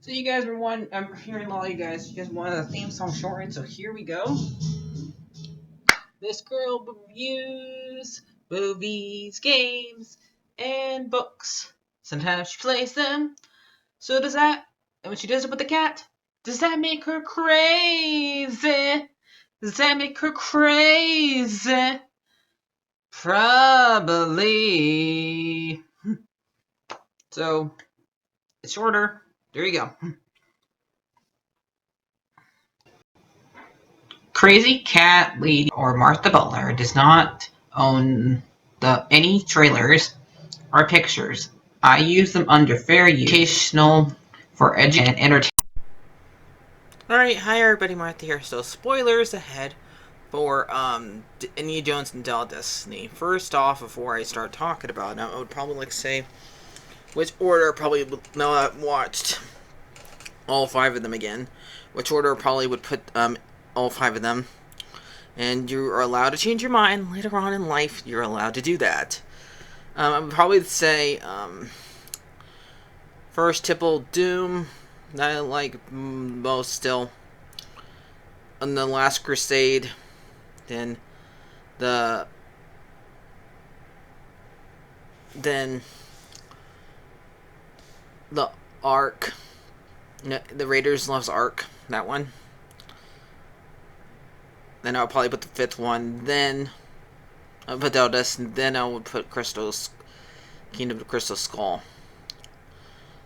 So you guys were one. I'm hearing a lot of you guys. You guys wanted a theme song shortened, so here we go. This girl reviews movies, games, and books. Sometimes she plays them. So does that. And when she does it with the cat, does that make her crazy? Does that make her crazy? Probably. So it's shorter. There you go. Crazycatlady or Martha Butler does not own any trailers or pictures. I use them under fair use, educational, for education and entertainment. Alright, hi everybody, Martha here. So, spoilers ahead for Indiana Jones and Dial Destiny. First off, before I start talking about it, I would probably like to say which order probably would, now that I've watched all five of them again, which order probably would put all five of them. And you are allowed to change your mind later on in life. You're allowed to do that. I would probably say first Temple Doom. I like most still. And the Last Crusade. Then the then the Ark. No, the Raiders loves Ark. That one. Then I'll probably put the fifth one. Then I'll put Eldest, and then I would put Kingdom of Crystal Skull.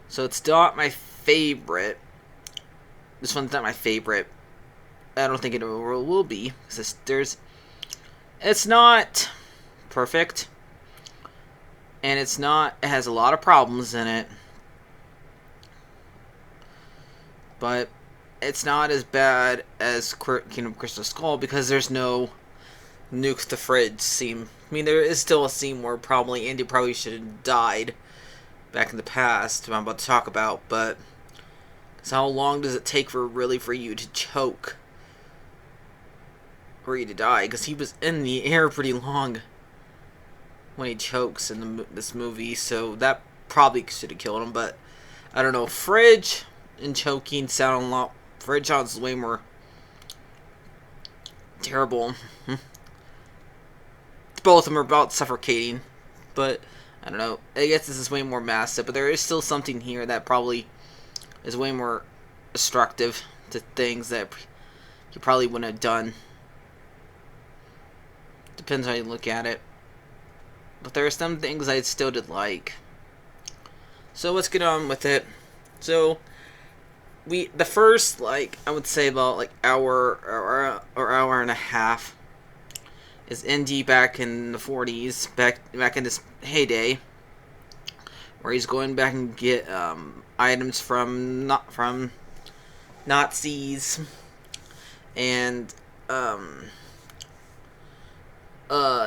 So it's not my favorite. This one's not my favorite. I don't think it will be, because it's not perfect, and it has a lot of problems in it, but it's not as bad as Kingdom of Crystal Skull because there's no nuke the fridge scene. I mean, there is still a scene where probably Andy probably should have died back in the past, I'm about to talk about, but so how long does it take for you to choke? For you to die? Because he was in the air pretty long when he chokes in this movie, so that probably should have killed him, but I don't know. Fridge and choking sound a lot. Fridge sounds way more terrible. Both of them are about suffocating, but I don't know. I guess this is way more massive, but there is still something here that probably is way more destructive to things that you probably wouldn't have done. Depends how you look at it. But there are some things I still did like. So let's get on with it. So the first, like, I would say about like hour or hour and a half is Indy back in the 40s, back in this heyday, where he's going back and get items from Nazis, and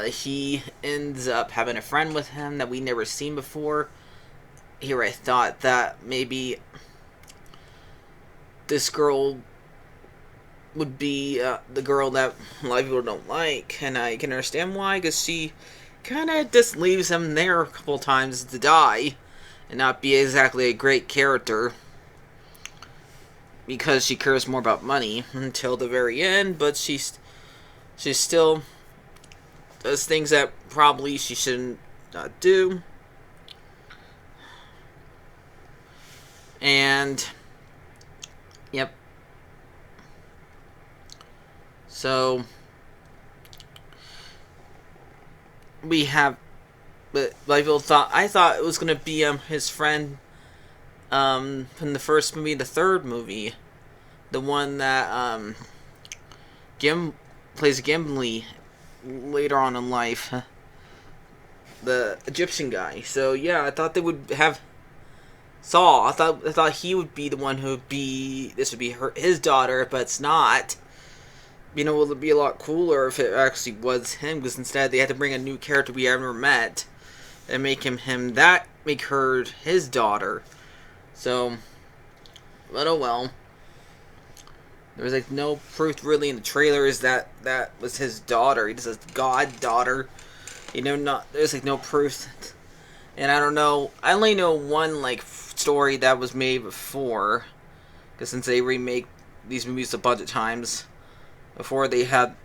he ends up having a friend with him that we never seen before. Here I thought that maybe this girl would be the girl that a lot of people don't like, and I can understand why, because she kind of just leaves him there a couple times to die and not be exactly a great character, because she cares more about money until the very end, but she's still does things that probably she shouldn't do. And yep. So we have, but like I thought it was gonna be his friend from the first movie, the third movie, the one that plays Gimli later on in life, the Egyptian guy. So yeah, I thought they would have Saul. I thought he would be the one who would be, this would be his daughter, but it's not. You know, it would be a lot cooler if it actually was him, because instead they had to bring a new character we ever met and make her his daughter. So, but oh well. There was like no proof really in the trailers that was his daughter. He just says goddaughter. You know, there's like no proof. And I don't know. I only know one like story that was made before, because since they remake these movies a bunch of times before they had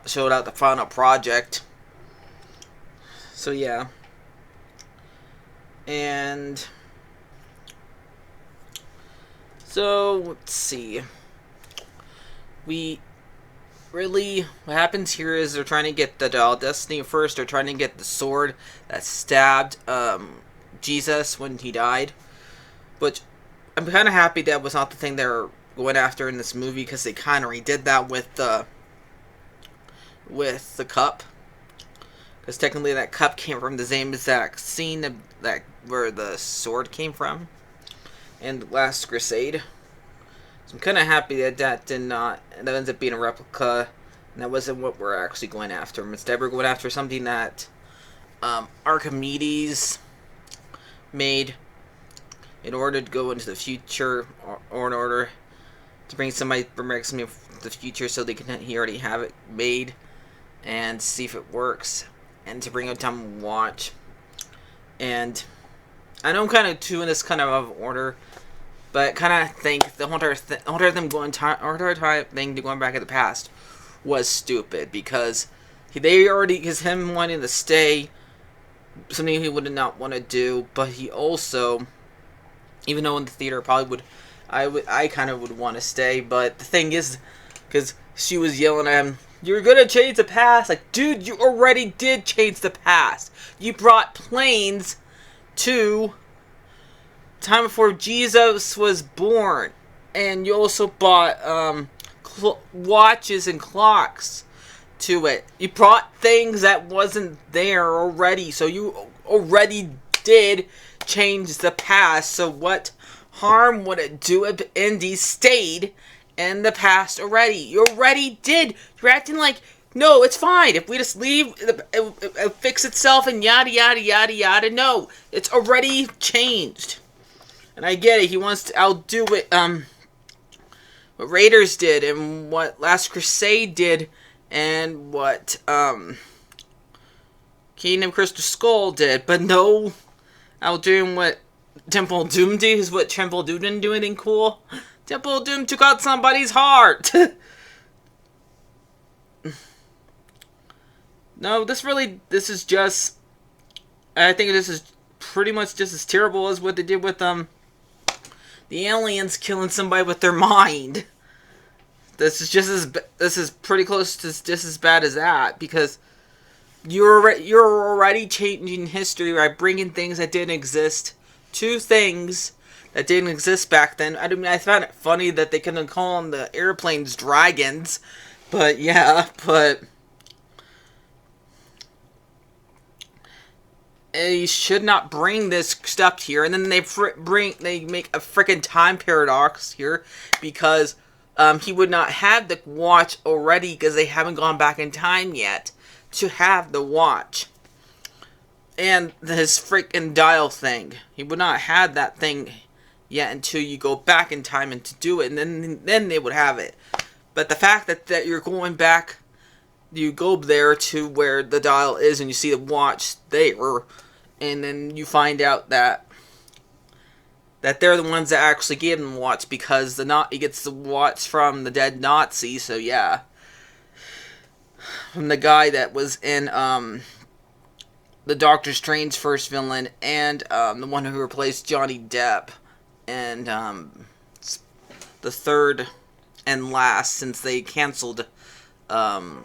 showed out the final project. So yeah, and so let's see. What happens here is they're trying to get the Dial of Destiny first. They're trying to get the sword that stabbed Jesus when he died. Which I'm kind of happy that was not the thing they were going after in this movie, because they kind of redid that with the cup. Because technically that cup came from the same exact scene that where the sword came from in the Last Crusade. So I'm kind of happy that that ends up being a replica, and that wasn't what we're actually going after. Instead, we're going after something that Archimedes made in order to go into the future, or in order to bring something from the future, so he already have it made and see if it works, and to bring a time watch. And I know I'm kind of doing this kind of out of order, but I kind of think the whole entire thing to going back in the past was stupid, because him wanting to stay, something he would not want to do, but he also, even though in the theater I kind of would want to stay, but the thing is, because she was yelling at him, "You're gonna change the past." Like, dude, you already did change the past. You brought planes to time before Jesus was born, and you also bought watches and clocks to it. You brought things that wasn't there already, so you already did change the past. So what harm would it do if Indy stayed in the past already? You already did. You're acting like, no, it's fine. If we just leave, it'll fix itself and yada, yada, yada, yada. No, it's already changed. And I get it. He wants to outdo what Raiders did, and what Last Crusade did, and what Kingdom Crystal Skull did. But no, outdoing what Temple of Doom did. Is what Temple of Doom didn't do anything cool. Temple of Doom took out somebody's heart. No, this is just, I think this is pretty much just as terrible as what they did with the aliens killing somebody with their mind. This is pretty close to just as bad as that, because you're already changing history by bringing things that didn't exist to things that didn't exist back then. I mean, I found it funny that they couldn't call them the airplanes dragons, but yeah, but you should not bring this stuff here. And then they make a freaking time paradox here, because he would not have the watch already, because they haven't gone back in time yet to have the watch. And his freaking dial thing, he would not have that thing yet until you go back in time and to do it, and then they would have it. But the fact that you're going back, you go there to where the dial is and you see the watch there, and then you find out that they're the ones that actually gave him the watch, because he gets the watch from the dead Nazi. So yeah, from the guy that was in the Doctor Strange first villain, and the one who replaced Johnny Depp, and the third and last, since they canceled the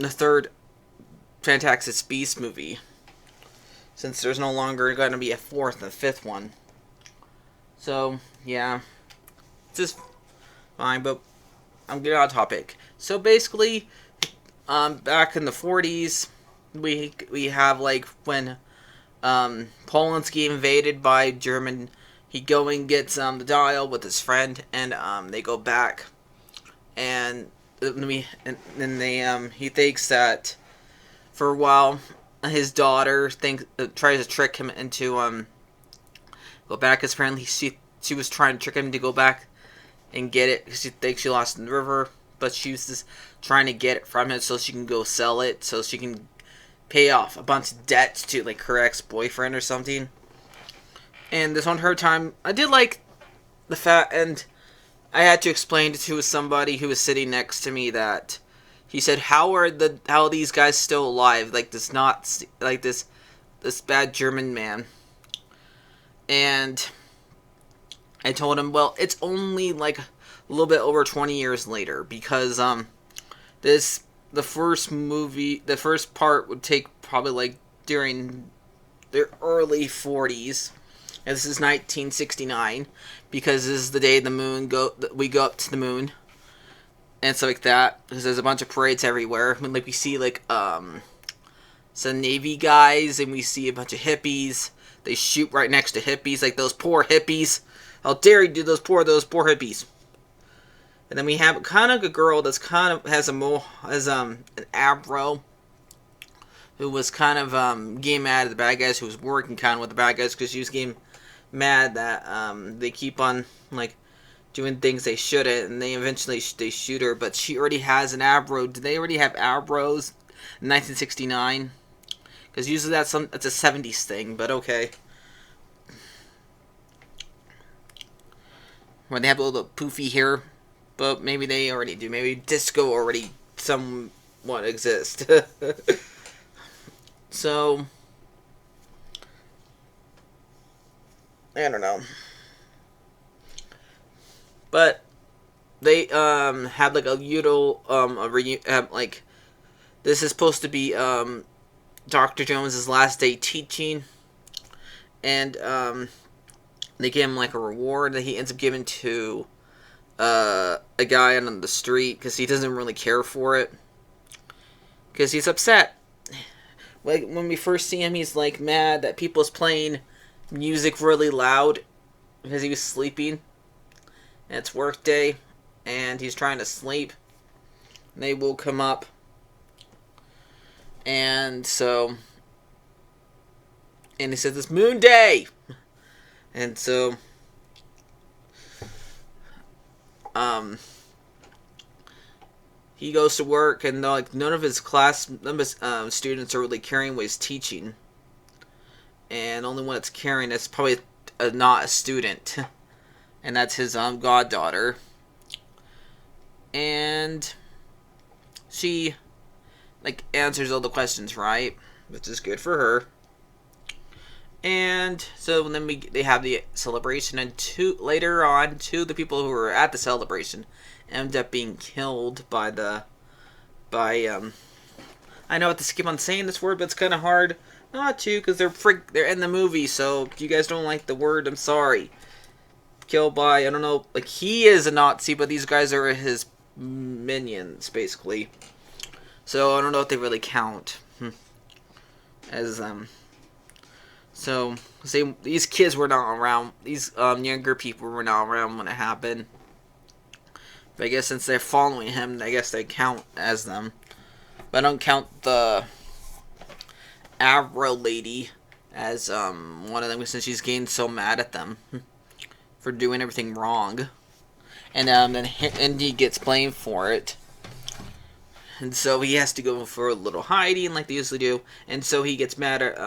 third Fantastic Beasts movie, since there's no longer going to be a fourth and fifth one. So yeah, it's just fine, but I'm getting off topic. So basically, back in the 40s, we have, like, when Poland's getting invaded by German, he gets the dial with his friend, and they go back, and he thinks that for a while his daughter tries to trick him into go back, because apparently she was trying to trick him to go back and get it, because she thinks she lost in the river, but she was just trying to get it from him so she can go sell it, so she can pay off a bunch of debts to like her ex-boyfriend or something. And this one her time, I did like the fact, and I had to explain to somebody who was sitting next to me that he said, how are these guys still alive? Like this not like this bad German man. And I told him, well, it's only like a little bit over 20 years later because the first part would take probably like during the early 40s. And this is 1969 because this is the day we go up to the moon and stuff like that. Because there's a bunch of parades everywhere. I mean, like we see like some Navy guys and we see a bunch of hippies. They shoot right next to hippies, like those poor hippies. How dare you do those poor hippies? And then we have kind of a girl that's kind of has an afro, who was kind of getting mad at the bad guys, who was working kind of with the bad guys because she was getting mad that they keep on like doing things they shouldn't, and they eventually they shoot her. But she already has an afro. Did they already have afros in 1969? Because usually that's a 70s thing, but okay. Where they have a little poofy hair, but maybe they already do. Maybe disco already somewhat exists. So, I don't know. But they had like a like this is supposed to be Dr. Jones's last day teaching, and they give him like a reward that he ends up giving to a guy on the street because he doesn't really care for it because he's upset. Like when we first see him, he's like mad that people's playing music really loud because he was sleeping. And it's work day, and he's trying to sleep. And they woke him up, and so, and he said, "It's Moon Day," and so, he goes to work, and like none of his students are really caring what he's teaching, and only one that's caring is probably not a student, and that's his goddaughter, and she like answers all the questions right, which is good for her. And so then they have the celebration, and later on, two of the people who were at the celebration end up being killed by I know I have to skip on saying this word, but it's kind of hard not to because they're in the movie. So if you guys don't like the word, I'm sorry. Killed by, I don't know, like he is a Nazi, but these guys are his minions basically. So I don't know if they really count as So, these kids were not around. These younger people were not around when it happened. But I guess since they're following him, I guess they count as them. But I don't count the Avro lady as one of them since she's getting so mad at them for doing everything wrong. And then Indy gets blamed for it. And so he has to go for a little hiding like they usually do. And so he gets mad at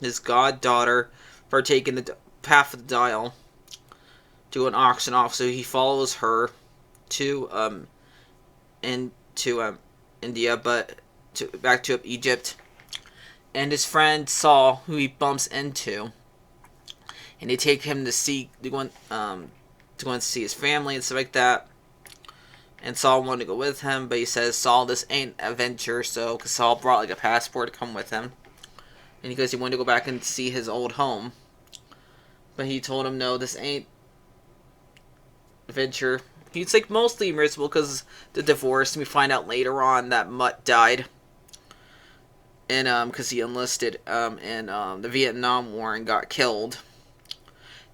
his goddaughter for taking the half of the dial to an auction off. So he follows her to India, but back to Egypt. And his friend Saul, who he bumps into, and they take him to go and see his family and stuff like that. And Saul wanted to go with him, but he says, Saul, this ain't a venture, so, because Saul brought, like, a passport to come with him. And he goes, he wanted to go back and see his old home. But he told him, no, this ain't a venture. He's, like, mostly miserable because the divorce, and we find out later on that Mutt died. And, because he enlisted, in, the Vietnam War and got killed.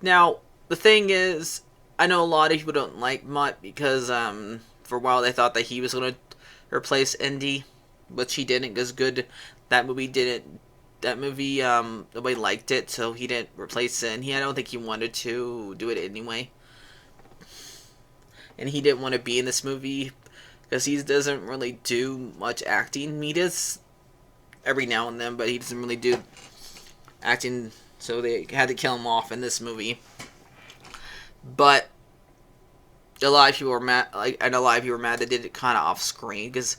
Now, the thing is, I know a lot of people don't like Mutt because, for a while they thought that he was going to replace Indy, which he didn't, because nobody liked it, so he didn't replace it, and I don't think he wanted to do it anyway. And he didn't want to be in this movie, because he doesn't really do much acting. He does every now and then, but he doesn't really do acting, so they had to kill him off in this movie. But a lot of people were mad, and a lot of people were mad they did it kind of off screen, because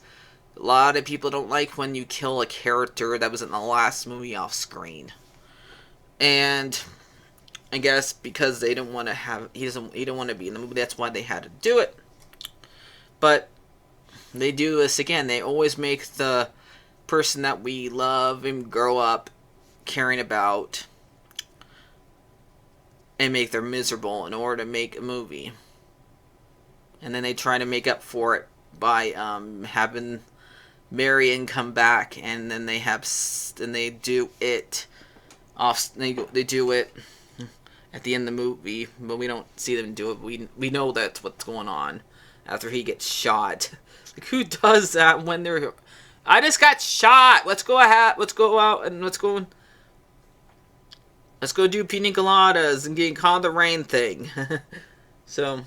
a lot of people don't like when you kill a character that was in the last movie off screen. And I guess because they didn't want to have, he didn't want to be in the movie, that's why they had to do it. But they do this again. They always make the person that we love and grow up caring about and make them miserable in order to make a movie. And then they try to make up for it by having Marion come back, and then they do it off. They do it at the end of the movie, but we don't see them do it. We know that's what's going on after he gets shot. Like, who does that when they're? I just got shot. Let's go out and let's go do pina coladas and get caught in the rain thing. So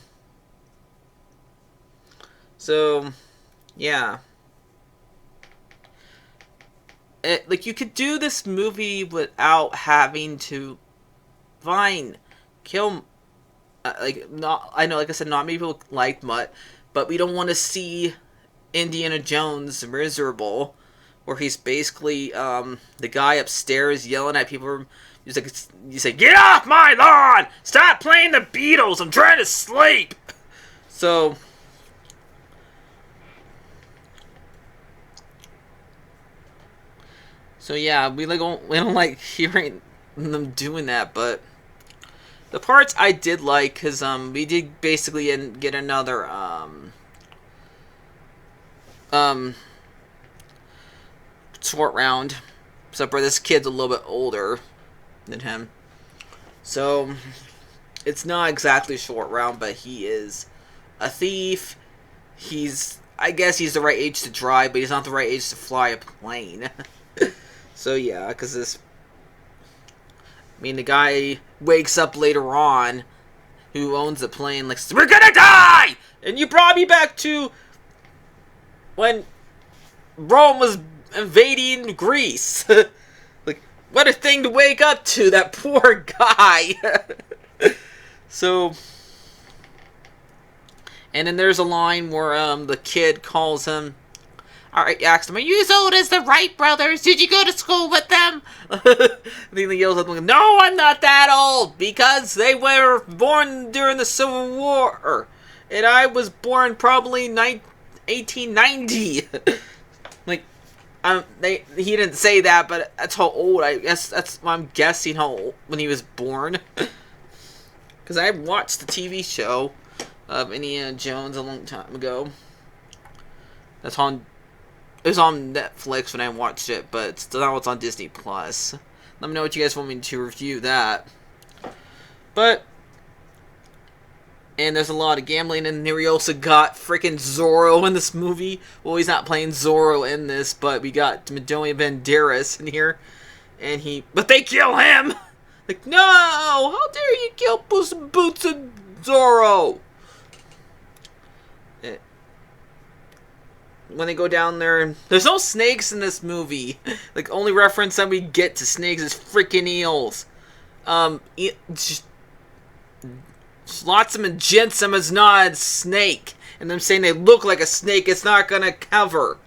yeah. Like, you could do this movie without having to kill. I know, like I said, not many people like Mutt, but we don't want to see Indiana Jones miserable, where he's basically the guy upstairs yelling at people. He's like, you say, "Get off my lawn! Stop playing the Beatles! I'm trying to sleep." So yeah, we don't like hearing them doing that, but the parts I did like, because we did basically get another short round, except for this kid's a little bit older than him, so it's not exactly a short round, but he is a thief. I guess he's the right age to drive, but he's not the right age to fly a plane. So yeah, because the guy wakes up later on, who owns the plane, like, "We're gonna die! And you brought me back to when Rome was invading Greece." Like, what a thing to wake up to, that poor guy. So, and then there's a line where the kid calls him, asks him, "Are you as old as the Wright brothers? Did you go to school with them?" And he yells at them, "No, I'm not that old, because they were born during the Civil War, and I was born probably 1890. Like, he didn't say that, but that's how old. I guess that's what I'm guessing, how old when he was born. Because I watched the TV show of Indiana Jones a long time ago. It was on Netflix when I watched it, but now it's on Disney Plus. Let me know what you guys want me to review that. And there's a lot of gambling, and we also got freaking Zorro in this movie. Well, he's not playing Zorro in this, but we got Antonio Banderas in here, but they kill him. Like, no! How dare you kill Puss in Boots and Zorro? When they go down there, there's no snakes in this movie. Like, only reference that we get to snakes is freaking eels. Flotsam and Jetsam is not a snake, and them saying they look like a snake, it's not gonna cover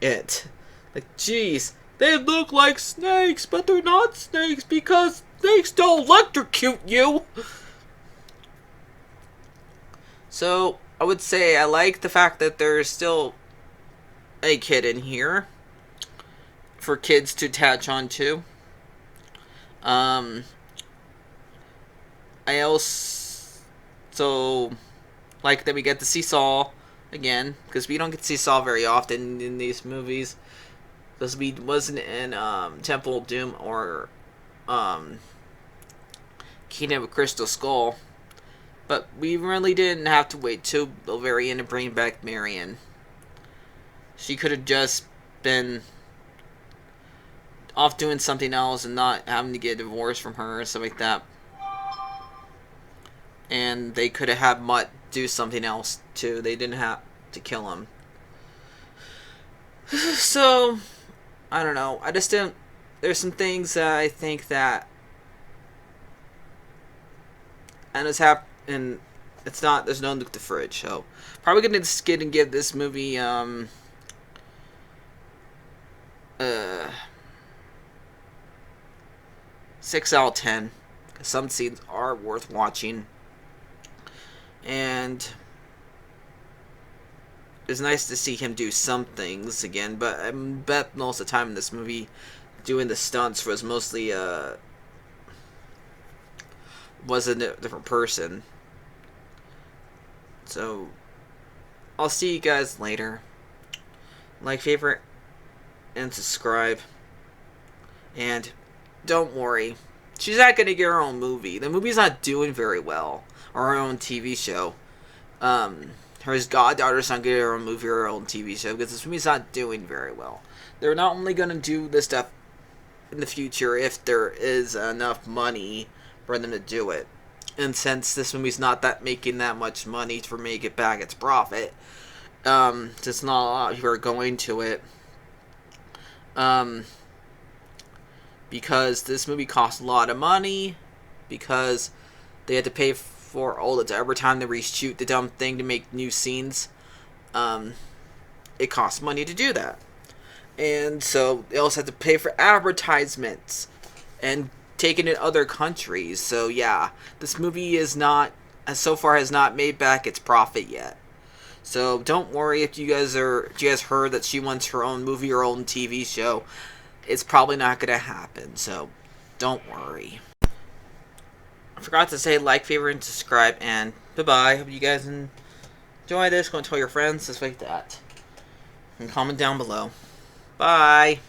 it. Like, jeez, they look like snakes, but they're not snakes because snakes don't electrocute you. So I would say I like the fact that there's still a kid in here for kids to attach on to. I also like that we get to see Saul again, because we don't get to see Saul very often in these movies, because we wasn't in Temple of Doom or Kingdom of Crystal Skull. But we really didn't have to wait till the very end to bring back Marion. She could have just been off doing something else and not having to get divorced from her or stuff like that. And they could have had Mutt do something else too. They didn't have to kill him. So, I don't know. I just don't. There's some things that I think that, and it's not. There's no nuke the fridge. So probably gonna skid and give this movie uh 6 out of 10. Some scenes are worth watching, and it's nice to see him do some things again. But I bet most of the time in this movie, doing the stunts was mostly was a different person. So I'll see you guys later. Like, favorite, and subscribe. And don't worry, she's not gonna get her own movie. The movie's not doing very well, or her own TV show. Her goddaughter's not getting her own movie or her own TV show because this movie's not doing very well. They're not only gonna do this stuff in the future if there is enough money for them to do it. And since this movie's not that making that much money to make it back its profit, since not a lot of people are going to it, because this movie costs a lot of money, because they had to pay for all the every time they reshoot the dumb thing to make new scenes. It costs money to do that, and so they also had to pay for advertisements and taken in other countries. So yeah, this movie is not, so far, has not made back its profit yet. So don't worry if you guys heard that she wants her own movie or own TV show. It's probably not gonna happen. So don't worry. I forgot to say like, favorite, and subscribe, and bye-bye. Hope you guys enjoy this. Go and tell your friends, just like that. And comment down below. Bye.